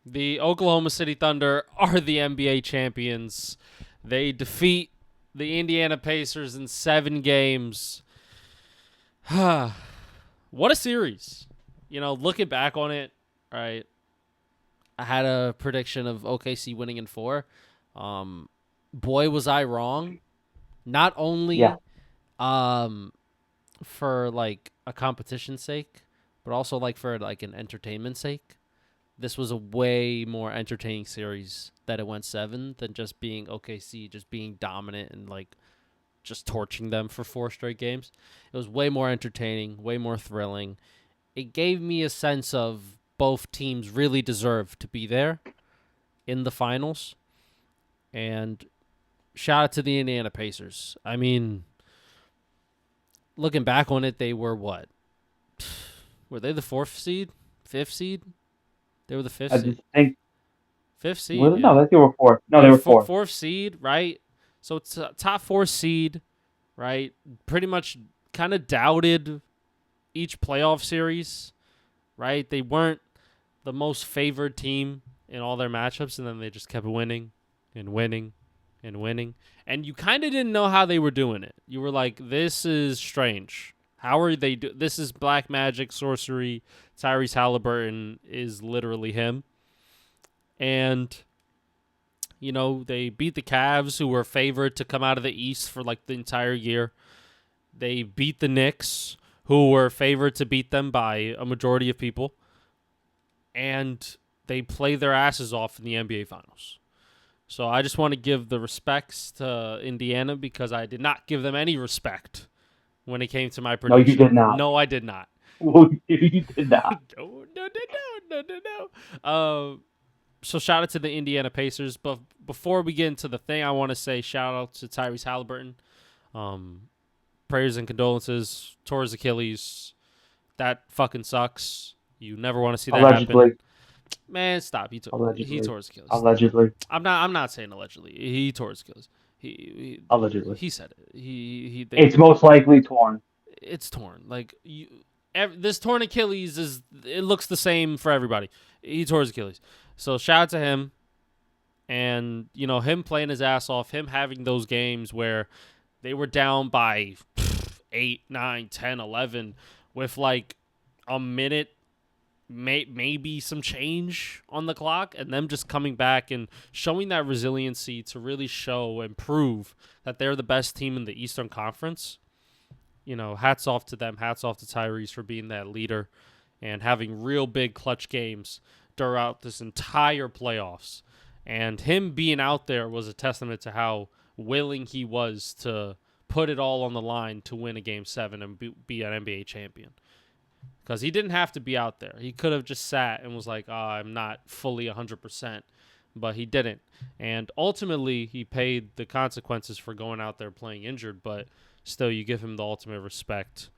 The Oklahoma City Thunder are the NBA champions. They defeat the Indiana Pacers in 7 games. What a series. Looking back on it, right, I had a prediction of OKC winning in 4. Um, Boy, was I wrong. Not Yeah, only um, for like a competition's sake, but also like for like an entertainment sake. This was a way more entertaining series that it went 7 than just being OKC, just being dominant and like just torching them for 4 straight games. It was way more entertaining, way more thrilling. It gave me a sense of both teams really deserve to be there in the finals. And shout out to the Indiana Pacers. I mean, looking back on it, they were what? Were they the 4th seed? 5th seed? They were the fifth I seed. just think. 5th seed, Was it? No, yeah. I think they were four. No, They they were were four. 4th seed, right? So it's a top 4 seed, right? Pretty much kind of doubted each playoff series, right? They weren't the most favored team in all their matchups, and then they just kept winning and winning and winning. And you kind of didn't know how they were doing it. You were like, this is strange. How are they do? This is black magic, sorcery. Tyrese Halliburton is literally him. And they beat the Cavs, who were favored to come out of the East for like the entire year. They beat the Knicks, who were favored to beat them by a majority of people. And they play their asses off in the NBA Finals. So I just want to give the respects to Indiana because I did not give them any respect when it came to my No, you prediction. did not. No, I did not. Well, you did not. No. So shout out to the Indiana Pacers. But before we get into the thing, I want to say shout out to Tyrese Halliburton. Um, Prayers and condolences. Tore his Achilles. That fucking sucks. You never want to see that happen. Allegedly, Man, stop. He allegedly, tore his Achilles. allegedly, I'm not saying allegedly. He tore his Achilles. allegedly. He said it. It's most likely torn. It's torn. Like this torn Achilles it looks the same for everybody. He tore his Achilles. So shout out to him, and him playing his ass off, him having those games where they were down by 8, 9, 10, 11 with like a minute, maybe some change on the clock, and them just coming back and showing that resiliency to really show and prove that they're the best team in the Eastern Conference. Hats off to them. Hats off to Tyrese for being that leader and having real big clutch games throughout this entire playoffs. And him being out there was a testament to how willing he was to put it all on the line to win a game 7 and be an NBA champion. Because he didn't have to be out there. He could have just sat and was like, I'm not fully 100%. But he didn't. And ultimately, he paid the consequences for going out there playing injured. But still, you give him the ultimate respect.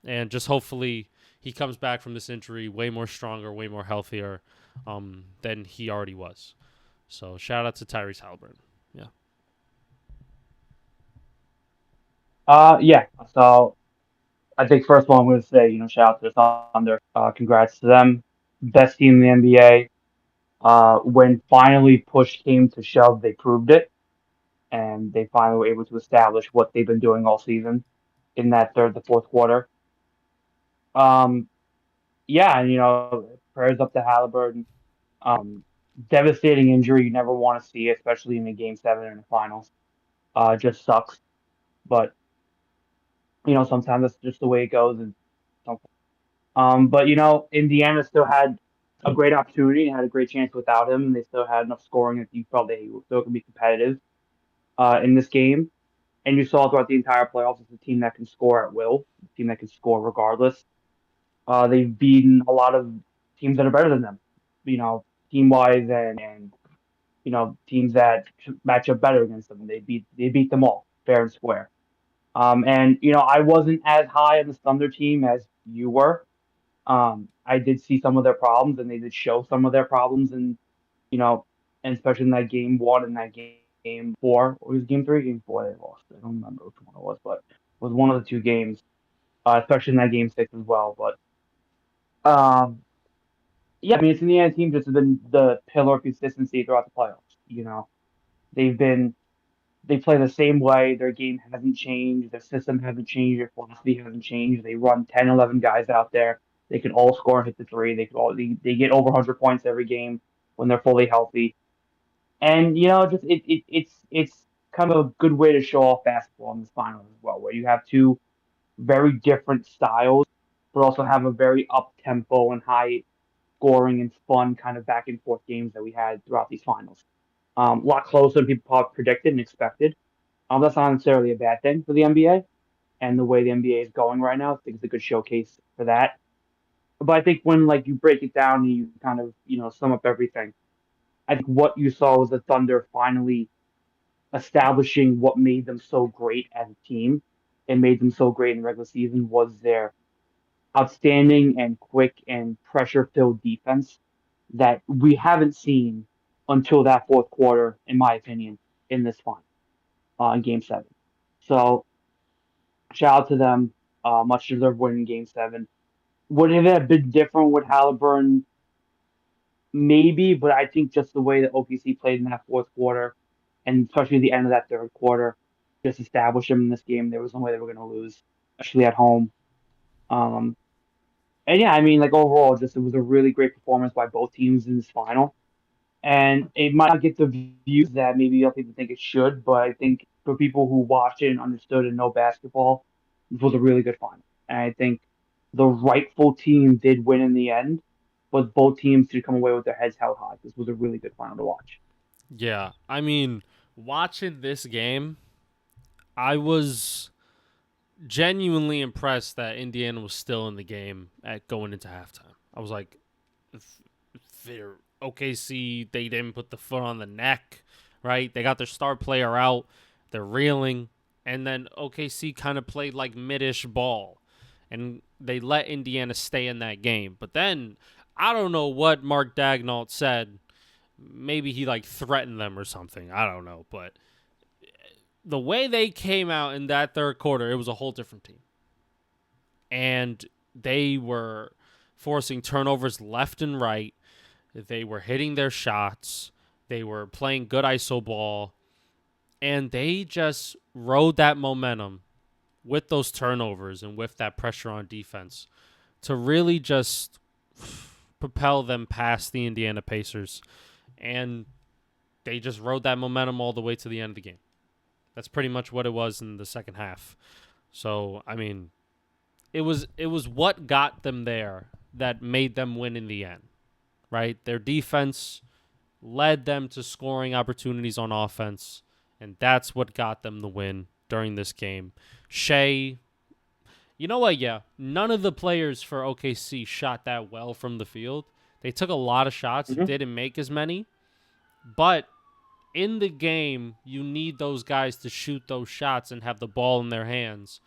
And just hopefully he comes back from this injury way more stronger, way more healthier than he already was. So shout out to Tyrese Halliburton. Yeah. Yeah. So I think first of all, I'm going to say, shout out to the Thunder. Congrats to them. Best team in the NBA. When finally push came to shove, they proved it, and they finally were able to establish what they've been doing all season in that third, the fourth quarter. Um, yeah, and prayers up to Halliburton. Um, Devastating injury you never want to see, especially in a game 7 in the finals. Just sucks, but sometimes that's just the way it goes. And but Indiana still had a great opportunity and had a great chance without him. And they still had enough scoring that you felt they were still going to be competitive in this game. And you saw throughout the entire playoffs, it's a team that can score at will, a team that can score regardless. They've beaten a lot of teams that are better than them, team wise and teams that match up better against them. They beat them all fair and square. And I wasn't as high on the Thunder team as you were. I did see some of their problems, and they did show some of their problems, and you know, and especially in that game 1 and that game 4, or was it game 3, game 4 they lost. I don't remember which one it was, but it was one of the two games, especially in that game 6 as well. But um, Yeah, I mean, it's Indiana team just been the pillar of consistency throughout the playoffs. They've been they play the same way. Their game hasn't changed. Their system hasn't changed. Their philosophy hasn't changed. They run 10, 11 guys out there. They can all score and hit the three. They get over 100 points every game when they're fully healthy. And just it's kind of a good way to show off basketball in this finals as well, where you have two very different styles, but also have a very up tempo and high scoring and fun kind of back and forth games that we had throughout these finals. A lot closer than people probably predicted and expected. That's not necessarily a bad thing for the NBA and the way the NBA is going right now. I think it's a good showcase for that. But I think when like you break it down and you kind of sum up everything, I think what you saw was the Thunder finally establishing what made them so great as a team and made them so great in the regular season was their outstanding and quick and pressure filled defense that we haven't seen until that fourth quarter, in my opinion, in this final, in game seven. So shout out to them. Much deserved win in game seven. Would it have been different with Halliburton? Maybe, but I think just the way that OKC played in that fourth quarter, and especially the end of that third quarter, just established them in this game. There was no way they were going to lose, especially at home. Um, and yeah, I mean, like overall, just it was a really great performance by both teams in this final. And it might not get the views that maybe other people think it should, but I think for people who watched it and understood and know basketball, it was a really good final. And I think the rightful team did win in the end, but both teams did come away with their heads held high. This was a really good final to watch. Yeah, I mean, watching this game, I was genuinely impressed that Indiana was still in the game at going into halftime. I was like, if they're OKC, they didn't put the foot on the neck, right? They got their star player out, they're reeling, and then OKC kind of played like midish ball, and they let Indiana stay in that game. But then I don't know what Mark Dagnall said. Maybe he like threatened them or something. I don't know, but the way they came out in that third quarter, it was a whole different team. And they were forcing turnovers left and right. They were hitting their shots. They were playing good iso ball. And they just rode that momentum with those turnovers and with that pressure on defense to really just propel them past the Indiana Pacers. And they just rode that momentum all the way to the end of the game. That's pretty much what it was in the second half. So, I mean, it was what got them there that made them win in the end, right? Their defense led them to scoring opportunities on offense, and that's what got them the win during this game. Shea, you know what? Yeah, none of the players for OKC shot that well from the field. They took a lot of shots, Mm-hmm. didn't make as many, but in the game, you need those guys to shoot those shots and have the ball in their hands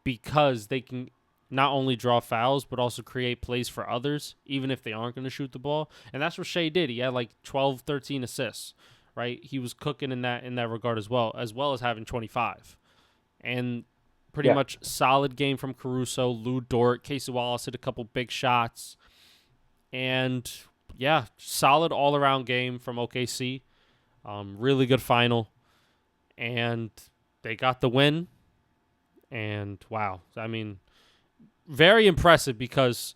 because they can not only draw fouls but also create plays for others, even if they aren't going to shoot the ball. And that's what Shea did. He had like 12, 13 assists, right? He was cooking in that regard as well as having 25. And pretty Yeah. much solid game from Caruso, Lou Dort, Casey Wallace hit a couple big shots. And yeah, solid all-around game from OKC. Really good final, and they got the win. And wow, I mean, very impressive because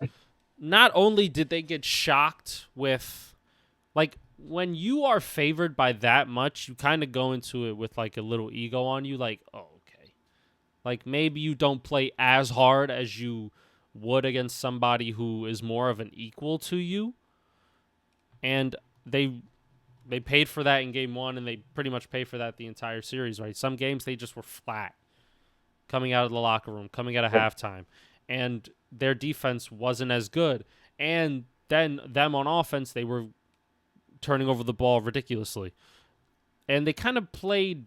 not only did they get shocked with, like, when you are favored by that much, you kind of go into it with like a little ego on you, like, oh, okay, like maybe you don't play as hard as you would against somebody who is more of an equal to you, and they paid for that in game one, and they pretty much paid for that the entire series, right? Some games they just were flat coming out of the locker room, coming out of Yep. halftime, and their defense wasn't as good. And then them on offense, they were turning over the ball ridiculously. And they kind of played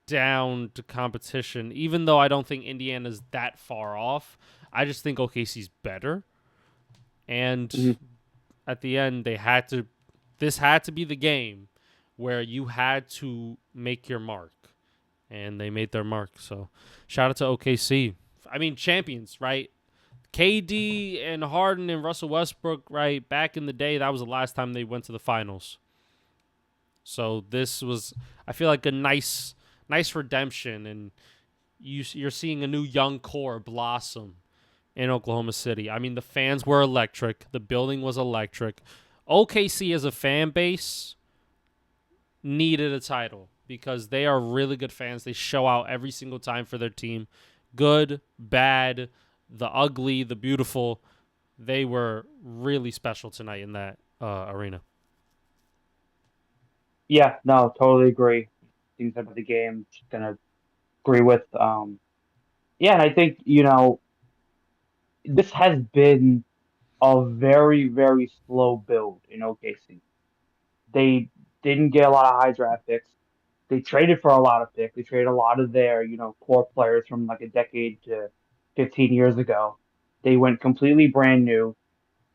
down to competition, even though I don't think Indiana's that far off. I just think OKC's better. And Mm-hmm. at the end, this had to be the game where you had to make your mark, and they made their mark. So shout out to OKC. I mean, champions, right? KD and Harden and Russell Westbrook, right, back in the day, that was the last time they went to the finals. So this was, I feel like, a nice redemption, and you're seeing a new young core blossom in Oklahoma City. I mean, the fans were electric. The building was electric. OKC as a fan base needed a title because they are really good fans. They show out every single time for their team. Good, bad, the ugly, the beautiful. They were really special tonight in that arena. Yeah, no, totally agree. Things about the game, just gonna agree with. Yeah, and I think this has been a very, very slow build in OKC. They didn't get a lot of high draft picks. They traded for a lot of picks. They traded a lot of their, core players from like a decade to 15 years ago. They went completely brand new,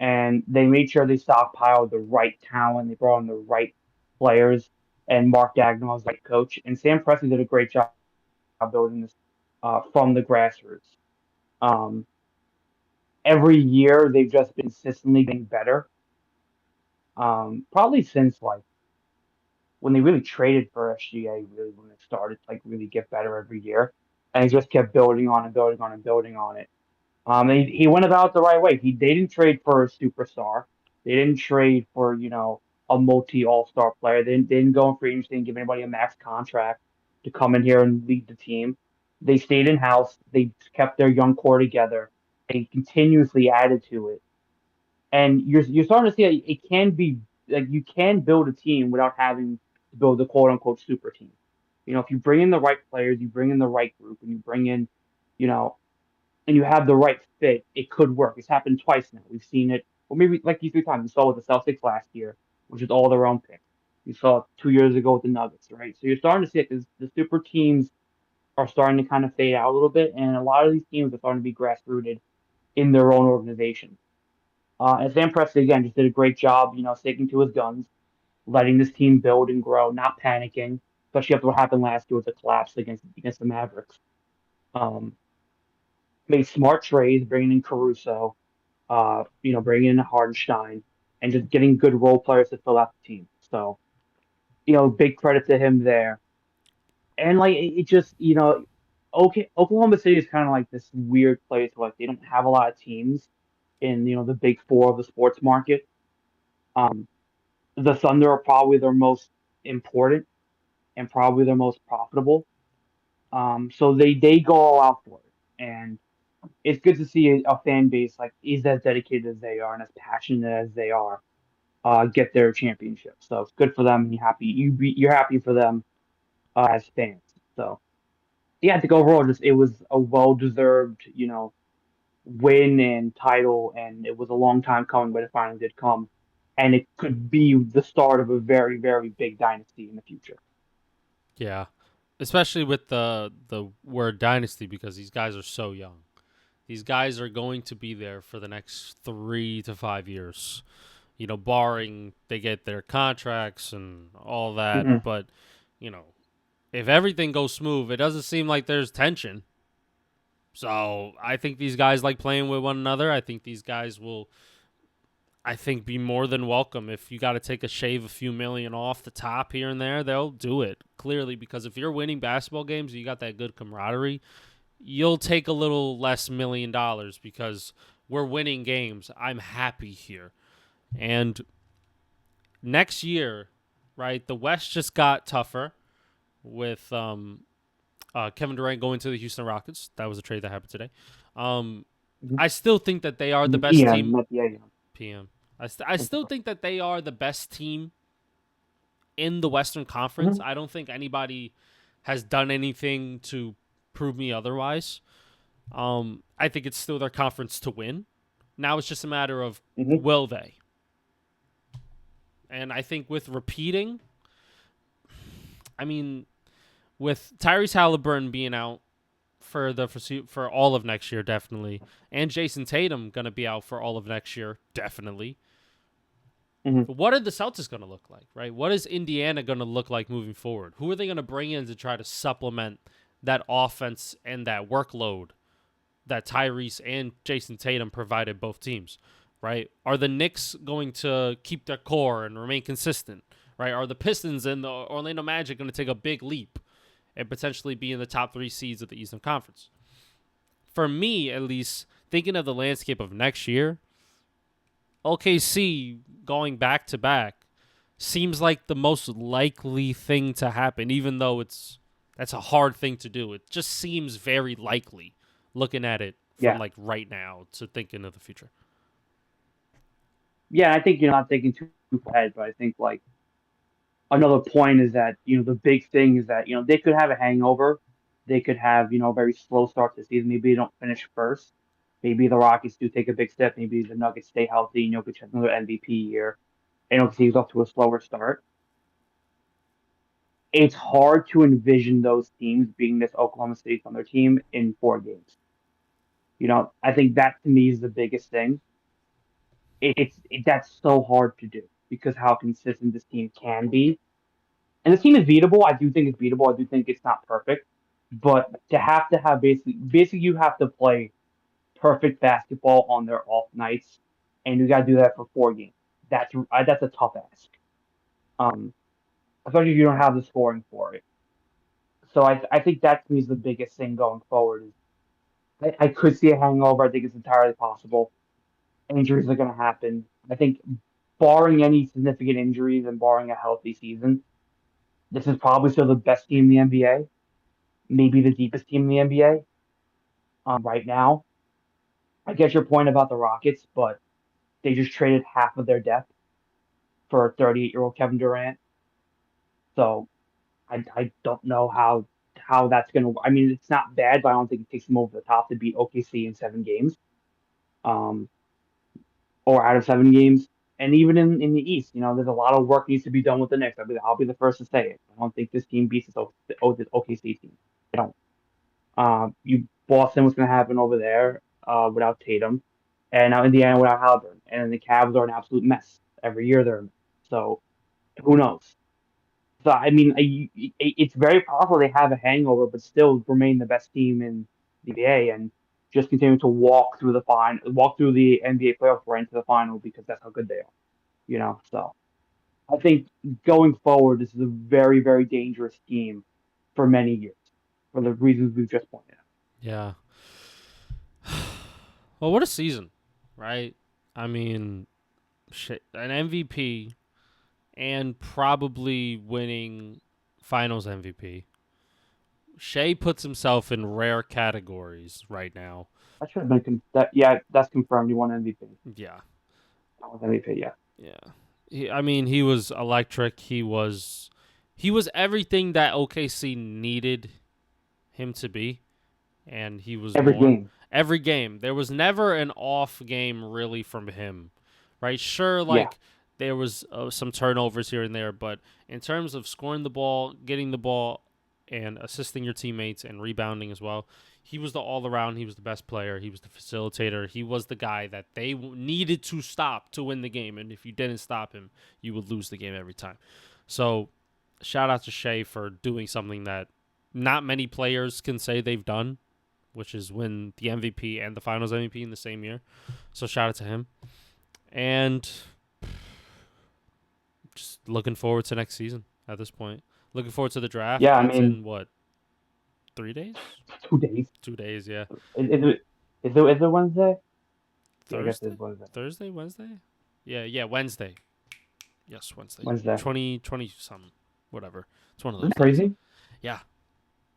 and they made sure they stockpiled the right talent. They brought in the right players, and Mark Dagnall was like coach. And Sam Presti did a great job building this from the grassroots. Um, every year, they've just been consistently getting better. Probably since like when they really traded for SGA, really when it started to like really get better every year, and he just kept building on and building on and building on it. He went about it the right way. They didn't trade for a superstar. They didn't trade for a multi All Star player. They didn't go in free agency and give anybody a max contract to come in here and lead the team. They stayed in house. They kept their young core together. They continuously added to it, and you're starting to see that it can be like you can build a team without having to build a quote unquote super team. If you bring in the right players, you bring in the right group, and you bring in, you know, and you have the right fit, it could work. It's happened twice now. We've seen it, or maybe like you 3 times. You saw it with the Celtics last year, which is all their own picks. You saw it 2 years ago with the Nuggets, right? So you're starting to see it because the super teams are starting to kind of fade out a little bit, and a lot of these teams are starting to be grassrooted in their own organization. And Sam Presti again just did a great job, sticking to his guns, letting this team build and grow, not panicking, especially after what happened last year with the collapse against the Mavericks. Um, made smart trades, bringing in Caruso, bringing in Hardenstein, and just getting good role players to fill out the team. So, big credit to him there. And like it just, okay, Oklahoma City is kind of like this weird place where like they don't have a lot of teams in the big four of the sports market. Um, the Thunder are probably their most important and probably their most profitable. So they go all out for it, and it's good to see a fan base like is as dedicated as they are and as passionate as they are get their championship. So it's good for them. You're happy for them as fans. So yeah, I think overall just it was a well deserved win and title, and it was a long time coming, but it finally did come, and it could be the start of a very very big dynasty in the future. Yeah, especially with the word dynasty because these guys are so young. These guys are going to be there for the next 3 to 5 years. Barring they get their contracts and all that. Hmm. But, you know, if everything goes smooth, it doesn't seem like there's tension. So I think these guys like playing with one another. I think these guys will, be more than welcome. If you got to take a shave a few million off the top here and there, they'll do it. Clearly, because if you're winning basketball games, you got that good camaraderie, you'll take a little less $1 million because we're winning games. I'm happy here. And next year, right, the West just got tougher with Kevin Durant going to the Houston Rockets. That was a trade that happened today. I still think that they are the best Yeah, team. yeah, PM. I still think that they are the best team in the Western Conference. Mhm. I don't think anybody has done anything to prove me otherwise. I think it's still their conference to win. Now it's just a matter of Mhm. will they? And I think with repeating, I mean, with Tyrese Halliburton being out for all of next year, definitely, and Jason Tatum gonna be out for all of next year, definitely. Mhm. What are the Celtics gonna look like, right? What is Indiana gonna look like moving forward? Who are they gonna bring in to try to supplement that offense and that workload that Tyrese and Jason Tatum provided both teams, right? Are the Knicks going to keep their core and remain consistent, right? Are the Pistons and the Orlando Magic going to take a big leap and potentially be in the top 3 seeds of the Eastern Conference? For me, at least, thinking of the landscape of next year, OKC going back to back seems like the most likely thing to happen, even though that's a hard thing to do. It just seems very likely looking at it from Yeah. like right now to thinking of the future. Yeah, I think you're not thinking too far ahead, but I think like another point is that, the big thing is that, they could have a hangover. They could have, a very slow start to the season. Maybe they don't finish first. Maybe the Rockets do take a big step. Maybe the Nuggets stay healthy. Jokic has another MVP year. And OKC is off to a slower start. It's hard to envision those teams being this Oklahoma City Thunder team in 4 games. I think that to me is the biggest thing. That's so hard to do because how consistent this team can be. And the team is beatable. I do think it's beatable. I do think it's not perfect, but to have basically you have to play perfect basketball on their off nights, and you got to do that for 4 games. That's a tough ask. Um, Especially if you don't have the scoring for it. So I think that to me is the biggest thing going forward. Is I could see a hangover. I think it's entirely possible. Injuries are going to happen. I think, barring any significant injuries and barring a healthy season, this is probably still the best team in the NBA, maybe the deepest team in the NBA right now. I get your point about the Rockets, but they just traded half of their depth for 38-year-old Kevin Durant. So I don't know how that's going to. I mean, it's not bad, but I don't think it takes them over the top to beat OKC in 7 games, um, or out of 7 games. And even in the East, there's a lot of work needs to be done with the Knicks. I'll be the first to say it. I don't think this team beats this OKC team. I don't. Boston was going to happen over there without Tatum, and now Indiana without Halliburton, and the Cavs are an absolute mess every year. They're a mess. So who knows? So I mean, it's very possible they have a hangover, but still remain the best team in the NBA and just continue to walk through the NBA playoffs right into the final because that's how good they are. So I think going forward, this is a very, very dangerous team for many years for the reasons we've just pointed out. Yeah. Well, what a season, right? I mean, shit, an MVP and probably winning Finals MVP. Shea puts himself in rare categories right now. That should have been yeah, that's confirmed. He won MVP. Yeah. That was MVP. Yeah. Yeah. I mean, he was electric. He was everything that OKC needed him to be, and he was Every more. game. Every game. There was never an off game really from him, right? Sure, like there was some turnovers here and there, but in terms of scoring the ball, getting the ball, and assisting your teammates and rebounding as well, he was the all-around. He was the best player. He was the facilitator. He was the guy that they needed to stop to win the game, and if you didn't stop him, you would lose the game every time. So shout out to Shea for doing something that not many players can say they've done, which is win the MVP and the Finals MVP in the same year. So shout out to him. And just looking forward to next season at this point. Looking forward to the draft. Yeah, That's in what? 3 days? 2 days. 2 days, yeah. Is it Wednesday? Thursday? Yeah, I guess it's Wednesday. Thursday, Wednesday? Yeah, Wednesday. Yes, Wednesday. Wednesday. 20 something. Whatever. It's one of those. Isn't that crazy? Yeah.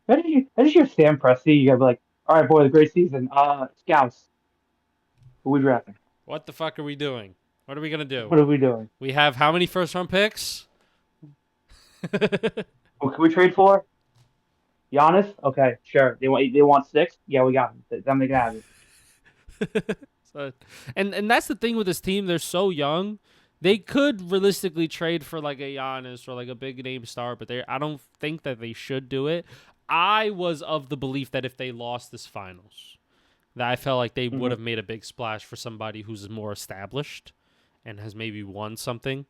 How did you hear Sam Presti? You gotta be like, all right, boy, the great season. Scouts. Who we drafting? What the fuck are we doing? What are we going to do? What are we doing? We have how many first-round picks? What can we trade for? Giannis? Okay, sure. They want 6? Yeah, we got him. Then they can have it. So, and that's the thing with this team. They're so young. They could realistically trade for like a Giannis or like a big name star, but I don't think that they should do it. I was of the belief that if they lost this finals, that I felt like they would have made a big splash for somebody who's more established and has maybe won something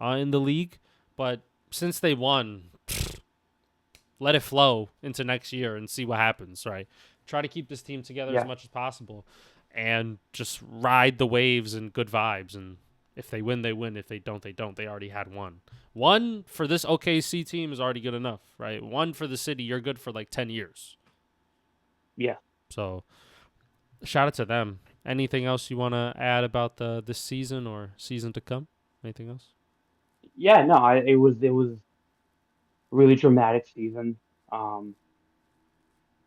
in the league. But since they won, let it flow into next year and see what happens, right? Try to keep this team together Yeah. as much as possible, and just ride the waves and good vibes. And if they win, they win. If they don't, they don't. They already had one. One for this OKC team is already good enough, right? One for the city, you're good for like 10 years. Yeah. So shout out to them. Anything else you want to add about this season or season to come? Anything else? Yeah, no, it was a really dramatic season. Um,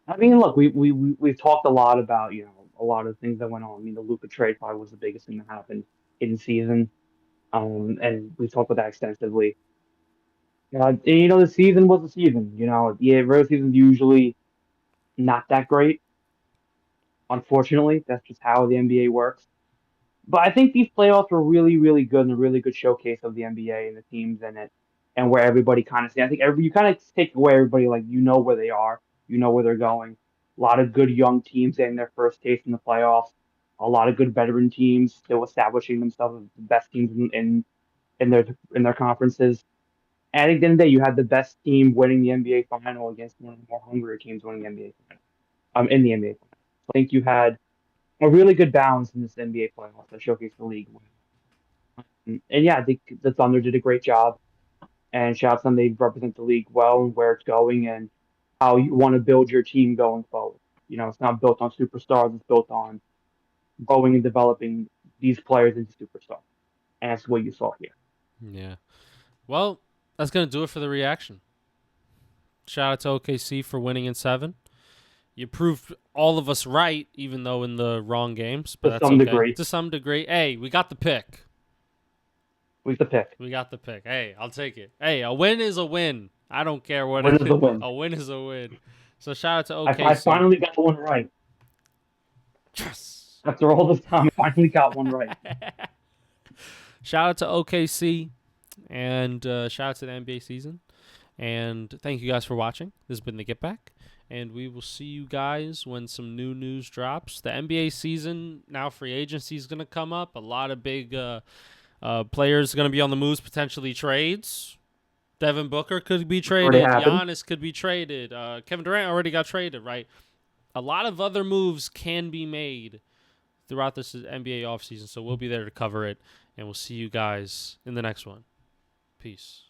I mean, look, we've talked a lot about a lot of things that went on. I mean, the Luka trade probably was the biggest thing that happened in season. And we talked about that extensively. And, the season was the season. Yeah, regular season's usually not that great. Unfortunately, that's just how the NBA works. But I think these playoffs were really, really good and a really good showcase of the NBA and the teams in it, and where everybody kind of I think you kind of take away everybody like where they are, where they're going. A lot of good young teams getting their first taste in the playoffs. A lot of good veteran teams still establishing themselves as the best teams in their conferences. And I think at the end of the day, you had the best team winning the NBA final against one of the more hungrier teams winning the NBA final. In the NBA final. So I think you had a really good balance in this NBA playoffs that showcased the league. And yeah, I think the Thunder did a great job. And shout out to them, they represent the league well and where it's going and how you want to build your team going forward. It's not built on superstars; it's built on growing and developing these players into superstars. And that's what you saw here. Yeah. Well, that's gonna do it for the reaction. Shout out to OKC for winning in 7. You proved all of us right, even though in the wrong games, but To that's some okay. degree, To some degree. Hey, we got the pick. we the pick. We got the pick. Hey, I'll take it. Hey, a win is a win. I don't care what Win it is is. a win. A win is a win. So shout out to I OKC. finally got the one right. Yes. After all this time, I finally got one right. Shout out to OKC and shout out to the NBA season. And thank you guys for watching. This has been the Get Back. And we will see you guys when some new news drops. The NBA season, now free agency is going to come up. A lot of big players going to be on the moves, potentially trades. Devin Booker could be traded. Giannis could be traded. Kevin Durant already got traded, right? A lot of other moves can be made throughout this NBA offseason. So we'll be there to cover it. And we'll see you guys in the next one. Peace.